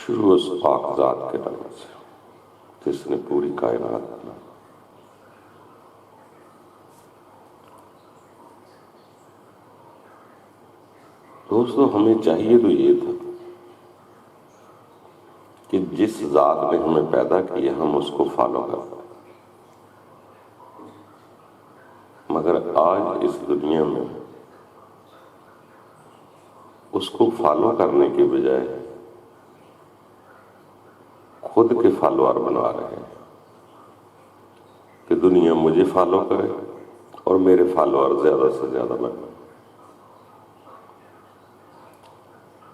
شروع اس پاک ذات کے نام سے جس نے پوری کائنات بنا. دوستو ہمیں چاہیے تو یہ تھا کہ جس ذات نے ہمیں پیدا کیا ہم اس کو فالو کریں، مگر آج اس دنیا میں اس کو فالو کرنے کے بجائے خود کے فالوور بنا رہے ہیں کہ دنیا مجھے فالو کرے اور میرے فالوور زیادہ سے زیادہ بنیں.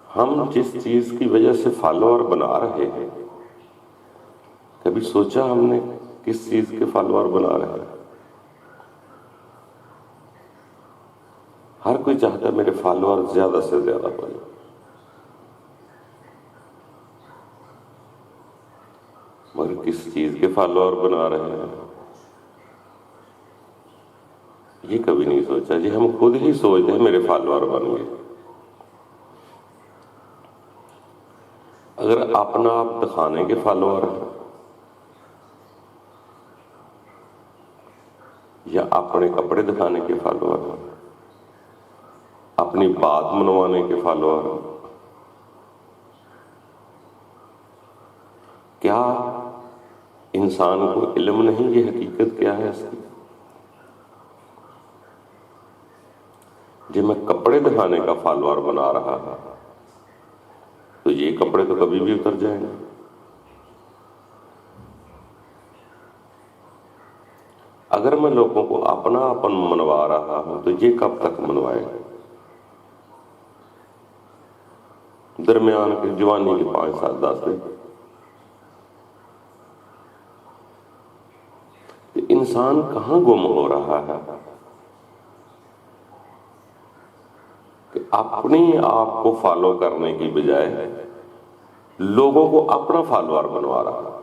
ہم جس چیز کی وجہ سے فالوور بنا رہے ہیں، کبھی سوچا ہم نے کس چیز کے فالوور بنا رہے ہیں؟ ہر کوئی چاہتا ہے میرے فالوور زیادہ سے زیادہ بنیں. مگر کس چیز کے فالوور بنا رہے ہیں یہ کبھی نہیں سوچا. جی ہم خود ہی سوچتے ہیں میرے فالوور بن گئے. اگر اپنا آپ دکھانے کے فالوور ہیں یا اپنے کپڑے دکھانے کے فالوور ہیں، اپنی بات منوانے کے فالوور ہیں، کیا انسان کو علم نہیں یہ حقیقت کیا ہے اس کی؟ جب میں کپڑے دکھانے کا فالوور بنا رہا تو یہ کپڑے تو کبھی بھی اتر جائیں گے. اگر میں لوگوں کو اپنا اپن منوا رہا ہوں تو یہ کب تک منوائے گا؟ درمیان کے جوانی کے 5 سال 10 دن. انسان کہاں گم ہو رہا ہے کہ اپنے آپ کو فالو کرنے کی بجائے لوگوں کو اپنا فالوور بنوا رہا ہے.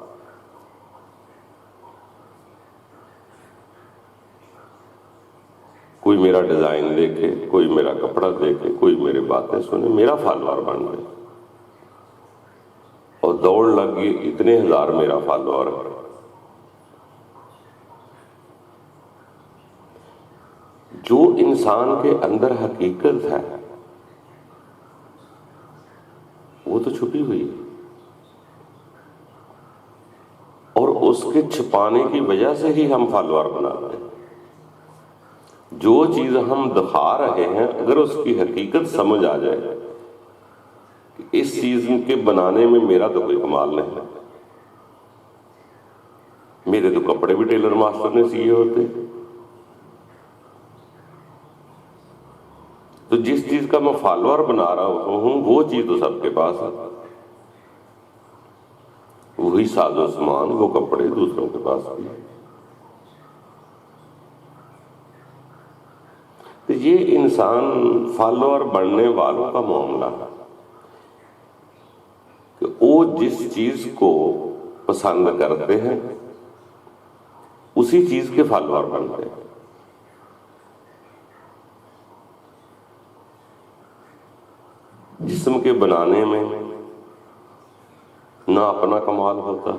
کوئی میرا ڈیزائن دیکھے، کوئی میرا کپڑا دیکھے، کوئی میری باتیں سنے، میرا فالوور بن گئے اور دوڑ لگ گئی اتنے ہزار میرا فالوور ہے. جو انسان کے اندر حقیقت ہے وہ تو چھپی ہوئی ہے، اور اس کے چھپانے کی وجہ سے ہی ہم فالوور بناتے ہیں. جو چیز ہم دکھا رہے ہیں اگر اس کی حقیقت سمجھ آ جائے کہ اس چیز کے بنانے میں میرا تو کوئی کمال نہیں ہے، میرے تو کپڑے بھی ٹیلر ماسٹر نے سیے ہوتے، تو جس چیز کا میں فالوور بنا رہا ہوں وہ چیز تو سب کے پاس ہے، وہی ساز و سامان، وہ کپڑے دوسروں کے پاس بھی. تو یہ انسان فالوور بننے والوں کا معاملہ ہے کہ وہ جس چیز کو پسند کرتے ہیں اسی چیز کے فالوور بنتے ہیں. جسم کے بنانے میں نہ اپنا کمال ہوتا،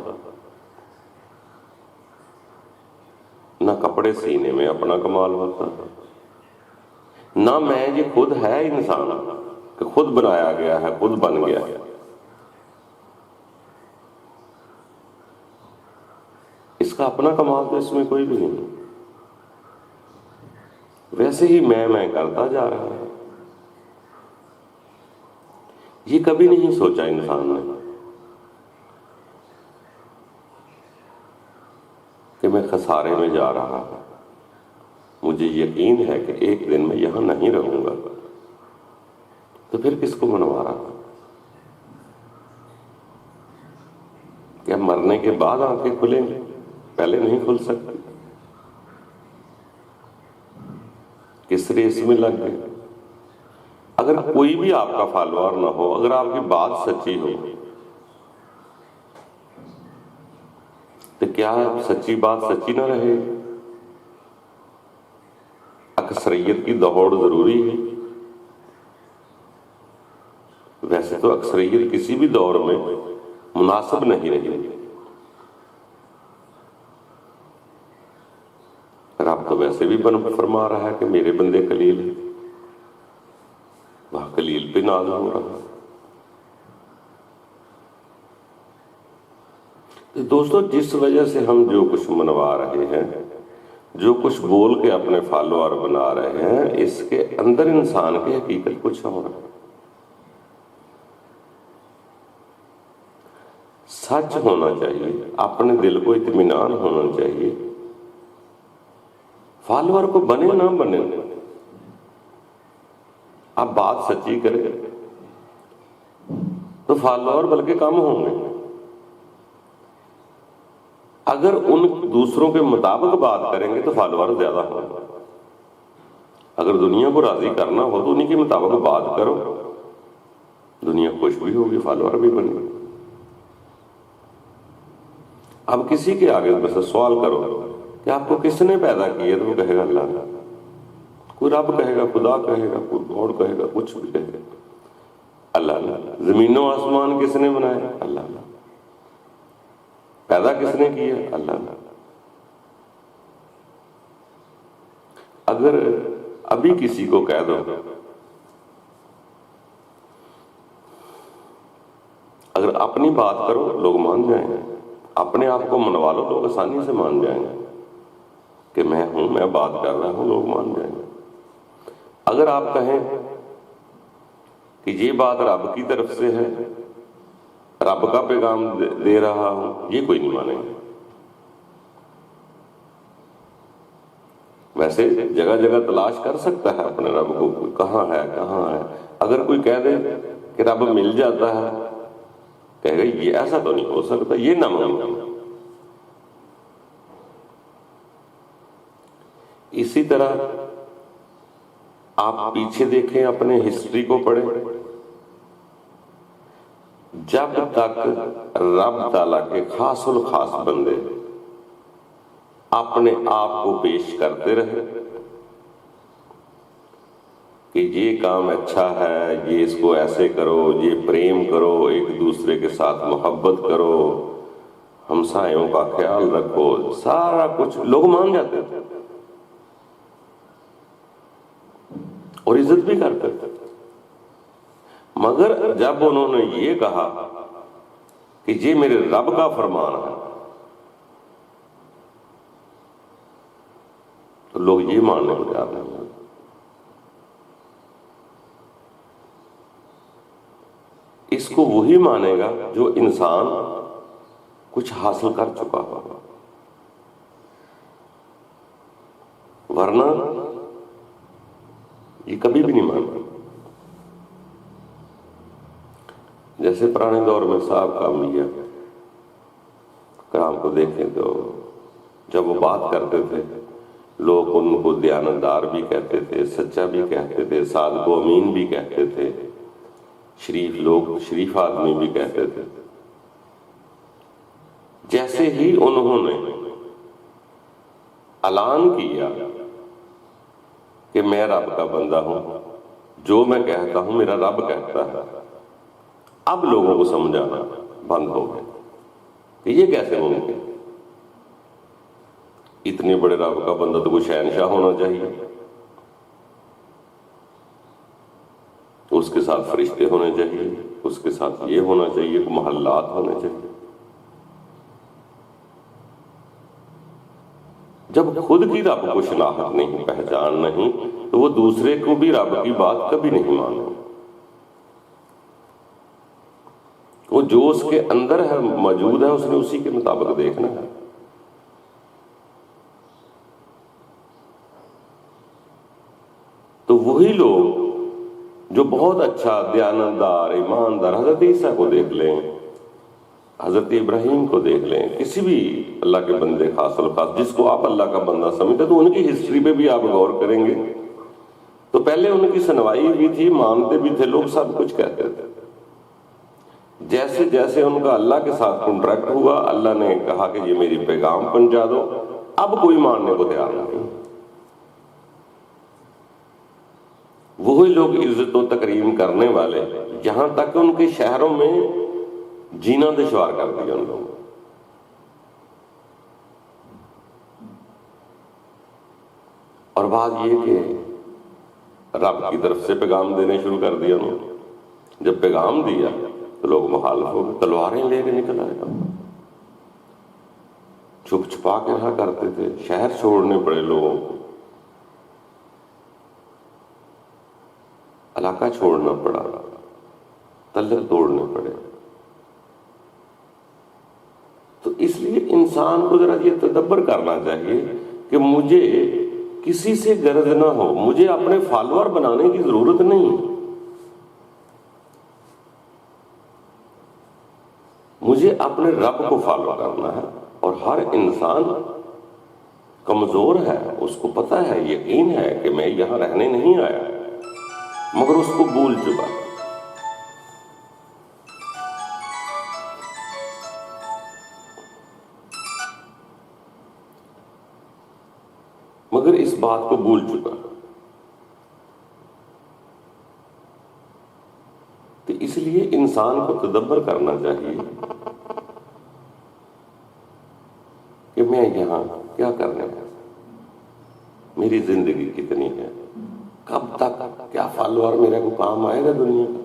نہ کپڑے سینے میں اپنا کمال ہوتا، نہ میں یہ خود ہے انسان کہ خود بنایا گیا ہے، خود بن گیا ہے. اس کا اپنا کمال تو اس میں کوئی بھی نہیں. ویسے ہی میں کرتا جا رہا ہوں. یہ کبھی نہیں سوچا انسان نے کہ میں خسارے میں جا رہا ہوں. مجھے یقین ہے کہ ایک دن میں یہاں نہیں رہوں گا، تو پھر کس کو منوا رہا ہوں؟ کیا مرنے کے بعد آنکھیں کھلیں گے؟ پہلے نہیں کھل سکتی. کس ریس میں لگ گئے؟ اگر کوئی بھی آپ کا فالوور نہ ہو، اگر آپ کی بات سچی ہو تو کیا سچی بات سچی نہ رہے؟ اکثریت کی دوڑ ضروری ہے. ویسے تو اکثریت کسی بھی دور میں مناسب نہیں رہی۔ رب تو ویسے بھی فرما رہا ہے کہ میرے بندے قلیل ہیں، وہاں قلیل پہ ناز ہو رہا ہے۔ تو دوستو، جس وجہ سے ہم جو کچھ منوا رہے ہیں، جو کچھ بول کے اپنے فالوور بنا رہے ہیں، اس کے اندر انسان کی حقیقت کچھ اور ہے۔ سچ ہونا چاہیے، اپنے دل کو اطمینان ہونا چاہیے۔ فالوور کو بنے نہ بنے، آپ بات سچی کریں تو فالوور بلکہ کم ہوں گے۔ اگر ان دوسروں کے مطابق بات کریں گے تو فالوور زیادہ ہوں گے۔ اگر دنیا کو راضی کرنا ہو تو انہی کے مطابق بات کرو، دنیا خوش بھی ہوگی، فالوور بھی بنے گے۔ اب کسی کے آگے بس سوال کرو کہ آپ کو کس نے پیدا کیا، تو وہ کہے گا اللہ نے۔ کوئی رب کہے گا، خدا کہے گا، کوئی اور کہے گا، کچھ بھی کہے گا، اللہ نے۔ زمین و آسمان کس نے بنایا؟ اللہ نے۔ پیدا کس نے کیا؟ اللہ نے۔ اگر ابھی کسی کو کہہ دو، اگر اپنی بات کرو لوگ مان جائیں گے، اپنے آپ کو منوا لو لوگ آسانی سے مان جائیں گے کہ میں ہوں، میں بات کر رہا ہوں، لوگ مان جائیں گے۔ اگر آپ کہیں کہ یہ بات رب کی طرف سے ہے، رب کا پیغام دے رہا ہوں، یہ کوئی نہیں مانے گا۔ ویسے جگہ جگہ تلاش کر سکتا ہے اپنے رب کو، کہاں ہے کہاں ہے۔ اگر کوئی کہہ دے کہ رب مل جاتا ہے، کہے گا یہ ایسا تو نہیں ہو سکتا، یہ ناممکن ہے۔ اسی طرح آپ پیچھے دیکھیں، اپنے ہسٹری کو پڑھیں، جب تک رب تعالیٰ کے خاص الخاص بندے اپنے آپ کو پیش کرتے رہے کہ یہ کام اچھا ہے، یہ اس کو ایسے کرو، یہ پریم کرو، ایک دوسرے کے ساتھ محبت کرو، ہمسایوں کا خیال رکھو، سارا کچھ لوگ مان جاتے تھے اور عزت بھی کرتے تھے۔ مگر جب انہوں نے یہ کہا کہ یہ میرے رب کا فرمان ہے، تو لوگ یہ ماننے کو تیار نہیں ہوتے۔ اس کو وہی مانے گا جو انسان کچھ حاصل کر چکا ہوگا، ورنہ یہ کبھی بھی نہیں مانتا۔ جیسے پرانے دور میں صاحب کا انبیاء کرام کو دیکھیں تو جب وہ بات کرتے تھے، لوگ ان کو دیانتدار بھی کہتے تھے، سچا بھی کہتے تھے، صادق و امین بھی کہتے تھے، شریف لوگ، شریف آدمی بھی کہتے تھے۔ جیسے ہی انہوں نے اعلان کیا کہ میں رب کا بندہ ہوں، جو میں کہتا ہوں میرا رب کہتا ہے، اب لوگوں کو سمجھانا بند ہو گیا کہ یہ کیسے ممکن، اتنے بڑے رب کا بندہ تو کوئی شہنشاہ ہونا چاہیے، اس کے ساتھ فرشتے ہونے چاہیے، اس کے ساتھ یہ ہونا چاہیے، محلات ہونے چاہیے۔ جب خود کی رب کو شناخت نہیں، پہچان نہیں، تو وہ دوسرے کو بھی رب کی بات کبھی نہیں مانے۔ وہ جو اس کے اندر ہے، موجود ہے، اس نے اسی کے مطابق دیکھنا ہے۔ تو وہی لوگ جو بہت اچھا دیانتدار، ایماندار، حضرت عیسیٰ کو دیکھ لیں، حضرت ابراہیم کو دیکھ لیں، کسی بھی اللہ کے بندے خاص الخاص جس کو آپ اللہ کا بندہ سمجھتے، تو ان کی ہسٹری پہ بھی آپ غور کریں گے تو پہلے ان کی سنوائی بھی تھی، مانتے بھی تھے لوگ، سب کچھ کہتے تھے۔ جیسے جیسے ان کا اللہ کے ساتھ کنٹریکٹ ہوا، اللہ نے کہا کہ یہ میری پیغام پہنچا دو، اب کوئی ماننے کو تیار نہیں۔ وہی لوگ عزت و تکریم کرنے والے، یہاں تک ان کے شہروں میں جینا دشوار کر دیا ان لوگوں. اور بات یہ کہ رب کی طرف سے پیغام دینے شروع کر دیا انہوں نے. جب پیغام دیا تو لوگ مخالف ہو گئے, تلواریں لے کے نکل آئے. چھپ چھپا کے رہا کرتے تھے, شہر چھوڑنے پڑے لوگوں کو, علاقہ چھوڑنا پڑا, تعلق توڑنے پڑے. تو اس لیے انسان کو ذرا یہ تدبر کرنا چاہیے کہ مجھے کسی سے غرض نہ ہو, مجھے اپنے فالوور بنانے کی ضرورت نہیں. مجھے اپنے رب کو فالو کرنا ہے. اور ہر انسان کمزور ہے, اس کو پتہ ہے, یقین ہے کہ میں یہاں رہنے نہیں آیا, مگر اس کو بھول چکا. مگر اس بات کو بھول چکا. تو اس لیے انسان کو تدبر کرنا چاہیے کہ میں یہاں کیا کرنے کا, میری زندگی کتنی ہے, کب تک, کیا فالوور میرے کو کام آئے گا دنیا کا.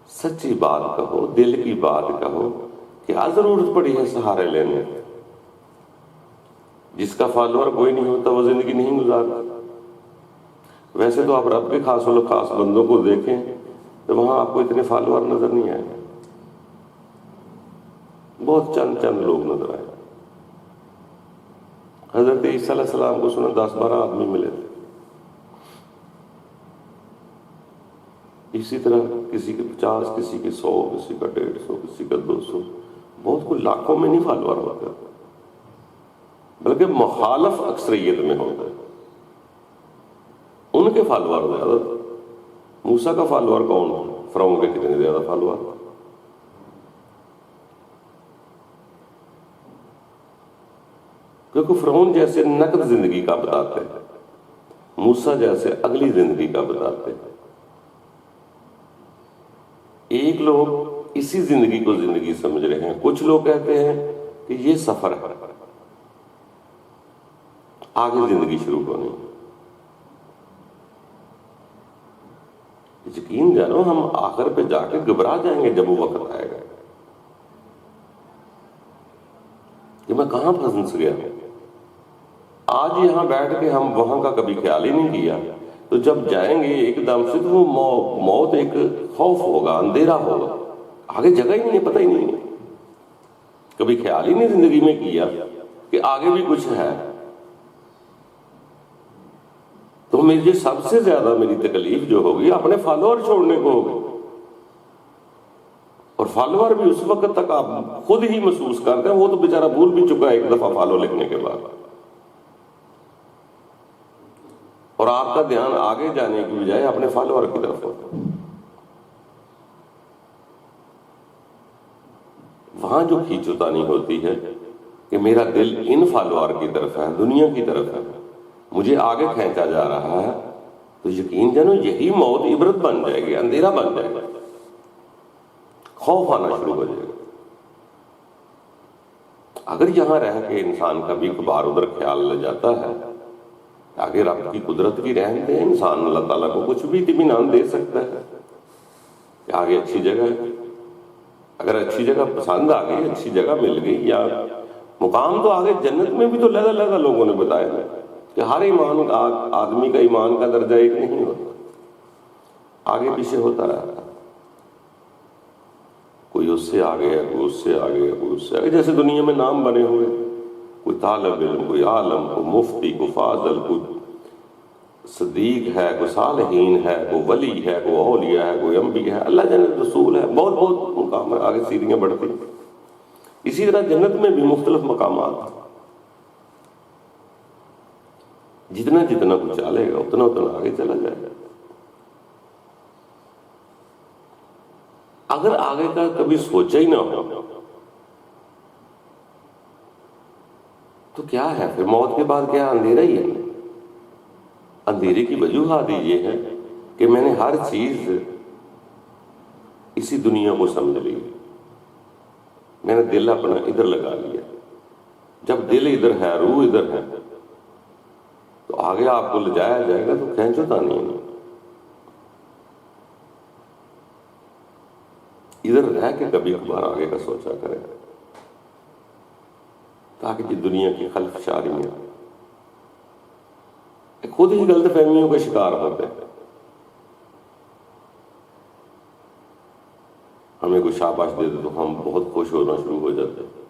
سچی بات کہو, دل کی بات کہو, کیا ضرورت پڑی ہے سہارے لینے. جس کا فالوور کوئی نہیں ہوتا وہ زندگی نہیں گزارتا. ویسے تو آپ رب کے خاص خاص بندوں کو دیکھیں تو وہاں آپ کو اتنے فالوور نظر نہیں آئے, بہت چند لوگ نظر آئے. حضرت عیسیٰ علیہ السلام کو سنا 10-12 آدمی ملے تھے. اسی طرح کسی کے 50, کسی کے 100, کسی کا 150, کسی کا 200, بہت کوئی لاکھوں میں نہیں فالوور ہوتا, بلکہ مخالف اکثریت میں ہوتا ہے. ان کے فالوور زیادہ تھے. موسیٰ کا فالوور کون ہے؟ فرعون کے کتنے زیادہ فالوور. کیونکہ فرعون جیسے نقد زندگی کا بتاتے ہیں, موسیٰ جیسے اگلی زندگی کا بتاتے ہیں. ایک لوگ اسی زندگی کو زندگی سمجھ رہے ہیں, کچھ لوگ کہتے ہیں کہ یہ سفر ہے, آگے زندگی شروع ہونی. یقین جانو ہم آخر پہ جا کے گھبرا جائیں گے جب وہ وقت آئے گا کہ میں کہاں پھنس گیا. آج یہاں بیٹھ کے ہم وہاں کا کبھی خیال ہی نہیں کیا, تو جب جائیں گے ایک دم سے تو وہ موت ایک خوف ہوگا, اندھیرا ہوگا, آگے جگہ ہی نہیں, پتہ ہی نہیں, کبھی خیال ہی نہیں زندگی میں کیا کہ آگے بھی کچھ ہے. تو مجھے سب سے زیادہ میری تکلیف جو ہوگی اپنے فالوور چھوڑنے کو ہوگی. اور فالوور بھی اس وقت تک آپ خود ہی محسوس کرتے ہیں, وہ تو بیچارہ بھول بھی چکا ہے ایک دفعہ فالو لکھنے کے بعد. اور آپ کا دھیان آگے جانے کی بجائے اپنے فالوور کی طرف ہوتا ہے. وہاں جو کھینچوتانی ہوتی ہے کہ میرا دل ان فالوور کی طرف ہے, دنیا کی طرف ہے, مجھے آگے کھینچا جا رہا ہے, تو یقین جانو یہی موت عبرت بن جائے گی, اندھیرا بن جائے گا, خوف آنا شروع ہو جائے گا. اگر یہاں رہ کے انسان کبھی کبھار ادھر خیال لے جاتا ہے, آگے رب کی قدرت کی رحمت ہے, انسان اللہ تعالیٰ کو کچھ بھی اطمینان دے سکتا ہے کہ آگے اچھی جگہ ہے. اگر اچھی جگہ پسند آ گئی, اچھی جگہ مل گئی, یا مقام تو آگے جنت میں بھی تو لگا لوگوں نے بتایا ہے کہ ہر ایمان آدمی کا ایمان کا درجہ ایک نہیں ہوتا, آگے پیچھے ہوتا رہتا. کوئی اس سے آگے ہے, کوئی اس سے آگے ہے, کوئی اس سے آگے. جیسے دنیا میں نام بنے ہوئے, کوئی طالب علم, کوئی عالم, کوئی مفتی, کوئی فاضل, کوئی صدیق ہے, کوئی صالحین ہے, کوئی ولی ہے, کوئی اولیاء ہے, کوئی انبیاء ہے, اللہ جنت رسول ہے, بہت مقام ہے, آگے سیڑھیاں بڑھتی. اسی طرح جنت میں بھی مختلف مقامات, جتنا جتنا کچھ چلے گا اتنا اتنا آگے چلا جائے گا. اگر آگے کا کبھی سوچا ہی نہ ہو تو کیا ہے پھر, موت کے بعد کیا اندھیرا ہی ہے. اندھیرے کی وجوہات یہ ہے کہ کہ میں نے ہر چیز اسی دنیا کو سمجھ لی، میں نے دل اپنا ادھر لگا لیا. جب دل ادھر ہے، روح ادھر ہے، تو آگے آپ کو لے جایا جائے گا تو کھینچو تانی نہیں. ادھر رہ کے کبھی کبھار آگے کا سوچا کرے، تاکہ یہ دنیا کی خلفشاریاں خود ہی غلط فہمیوں کا شکار ہوتے ہیں. ہمیں کوئی شاباش دے دے تو ہم بہت خوش ہونا شروع ہو جاتے ہیں.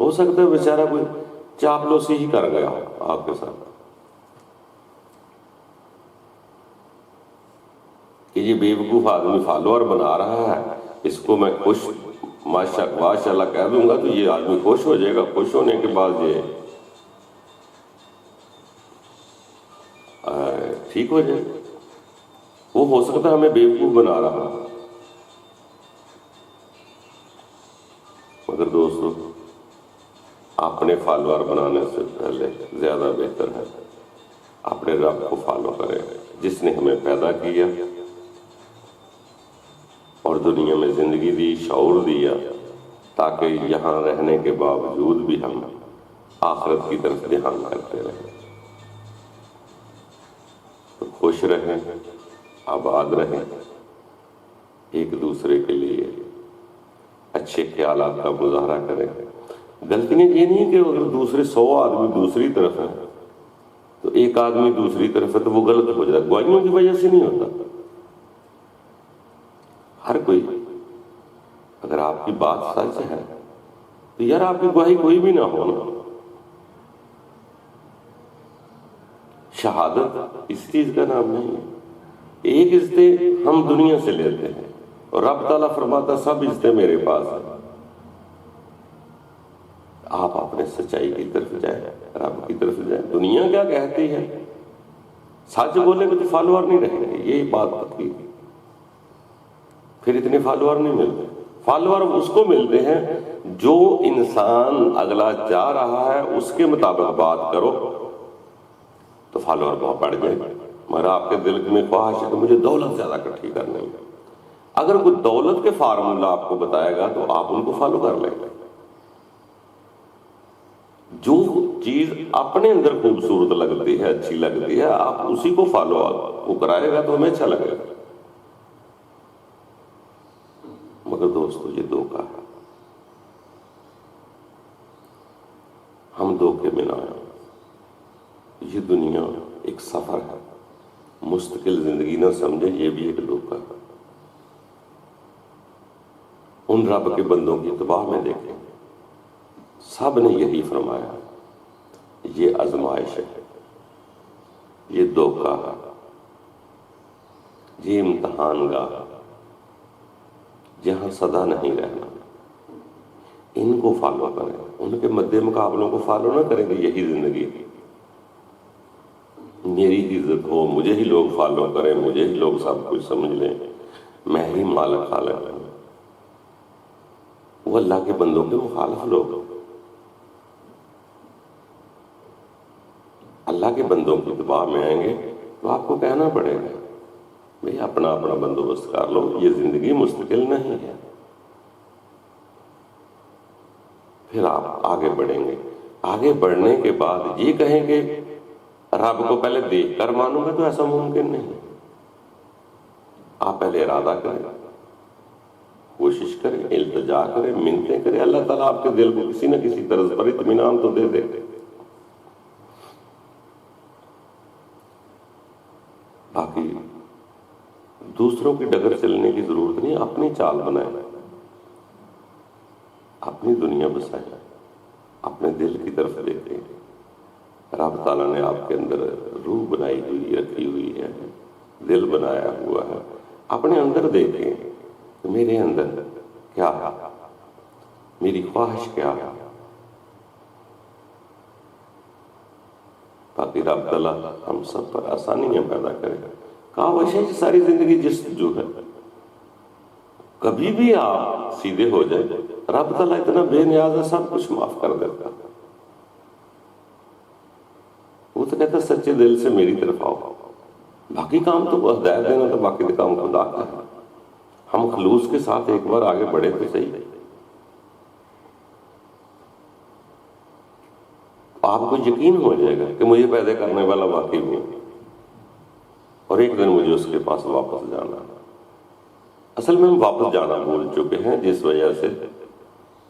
ہو سکتا ہے بیچارہ کوئی چاپلوسی ہی کر گیا آپ کے ساتھ کہ یہ بیوقوف آدمی فالوور بنا رہا ہے، اس کو میں خوش ماشاء اللہ کہہ دوں گا تو یہ آدمی خوش ہو جائے گا. خوش ہونے کے بعد یہ ٹھیک ہو جائے. وہ ہو سکتا ہے ہمیں بیوقوف بنا رہا، مگر دوستو اپنے فالوور بنانے سے پہلے زیادہ بہتر ہے اپنے رب کو فالو کرے جس نے ہمیں پیدا کیا اور دنیا میں زندگی دی، شعور دیا، تاکہ یہاں رہنے کے باوجود بھی ہم آخرت کی طرف دھیان کرتے رہیں. تو خوش رہیں، آباد رہیں، ایک دوسرے کے لیے اچھے خیالات کا مظاہرہ کریں. غلطیاں یہ نہیں کہ اگر دوسرے 100 آدمی دوسری طرف ہیں تو ایک آدمی دوسری طرف ہے تو وہ غلط ہو جائے. گواہیوں کی وجہ سے نہیں ہوتا. ہر کوئی اگر آپ کی بات سچ ہے تو یار آپ کی گواہی کوئی بھی نہ ہونا. شہادت اس چیز کا نام نہیں ہے. ایک عزتیں ہم دنیا سے لیتے ہیں اور رب تعالیٰ فرماتا سب عزتیں میرے پاس ہیں. آپ اپنے سچائی کی طرف جائیں، رب کی طرف جائیں. دنیا کیا کہتی ہے؟ سچ بولے گے تو فالوور نہیں رہیں گے، یہی بات پکی. پھر اتنے فالوور نہیں ملتے. فالوور اس کو ملتے ہیں جو انسان اگلا چاہ رہا ہے اس کے مطابق بات کرو تو فالوور بہت بڑھ جائے. مگر آپ کے دل میں خواہش ہے کہ مجھے دولت زیادہ اکٹھی کرنی ہے، اگر کوئی دولت کے فارمولہ آپ کو بتائے گا تو آپ ان کو فالو کر لیں گے. جو چیز اپنے اندر خوبصورت لگتی ہے، اچھی لگتی ہے، آپ اسی کو فالو وہ کرائے گا تو ہمیں اچھا لگے گا. مگر دوستو یہ دھوکہ ہے، ہم دھوکے میں نہ آئیں. یہ دنیا ایک سفر ہے، مستقل زندگی نہ سمجھے، یہ بھی ایک دھوکہ ہے. ان رب کے بندوں کی اتباع میں دیکھیں، سب نے یہی فرمایا یہ آزمائش ہے، یہ دھوکہ ہے، یہ امتحان گاہ ہے جہاں سدا نہیں رہنا. ان کو فالو کریں، ان کے مد مقابلوں کو فالو نہ کریں کہ یہی زندگی ہے، میری عزت ہو، مجھے ہی لوگ فالو کریں، مجھے ہی لوگ سب کچھ سمجھ لیں، میں ہی مالک خالق ہوں. وہ اللہ کے بندوں کے مخالف لوگ. اللہ کے بندوں کی اتباع میں آئیں گے تو آپ کو کہنا پڑے گا بھئی اپنا اپنا بندوبست کر لو، یہ زندگی مستقل نہیں ہے. پھر آپ آگے بڑھیں گے. آگے بڑھنے کے بعد یہ کہیں گے رب کو پہلے دیکھ کر مانوں گا تو ایسا ممکن نہیں. آپ پہلے ارادہ کریں، کوشش کریں، التجا کریں، منتیں کریں. اللہ تعالیٰ آپ کے دل کو کسی نہ کسی طرز پر اطمینان تو دے دے. باقی دوسروں کی ڈگر چلنے کی ضرورت نہیں، اپنی چال بنائیں، اپنی دنیا بسائیں، اپنے دل کی طرف دیکھیں. رب تعالیٰ نے آپ کے اندر روح بنائی ہوئی رکھی ہوئی ہے، دل بنایا ہوا ہے. اپنے اندر دیکھیں کہ میرے اندر کیا ہے، میری خواہش کیا ہے. باقی رب تعالیٰ ہم سب پر آسانیاں پیدا کرے. کاوش ہے ساری زندگی جستجو ہے. کبھی بھی آپ سیدھے ہو جائیں، رب تعالیٰ اتنا بے نیاز ہے، سب کچھ معاف کر دیتا. وہ تو کہتا ہے سچے دل سے میری طرف آؤ، باقی کام تو ہدایت دینا تو باقی تو کام خدا کا ہے، ہم خلوص کے ساتھ ایک بار آگے بڑھے تو صحیح۔ آپ کو یقین ہو جائے گا کہ مجھے پیدا کرنے والا واقعی ہوں، اور ایک دن مجھے اس کے پاس واپس جانا ہے۔ اصل میں ہم واپس جانا بھول چکے ہیں، جس وجہ سے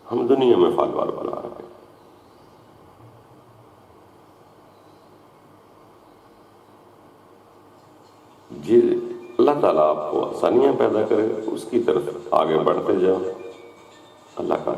ہم دنیا میں فالوار بنا رہے ہیں۔ جی، اللہ تعالیٰ آپ کو آسانیاں پیدا کرے، اس کی طرف آگے بڑھتے جاؤ۔ اللہ کا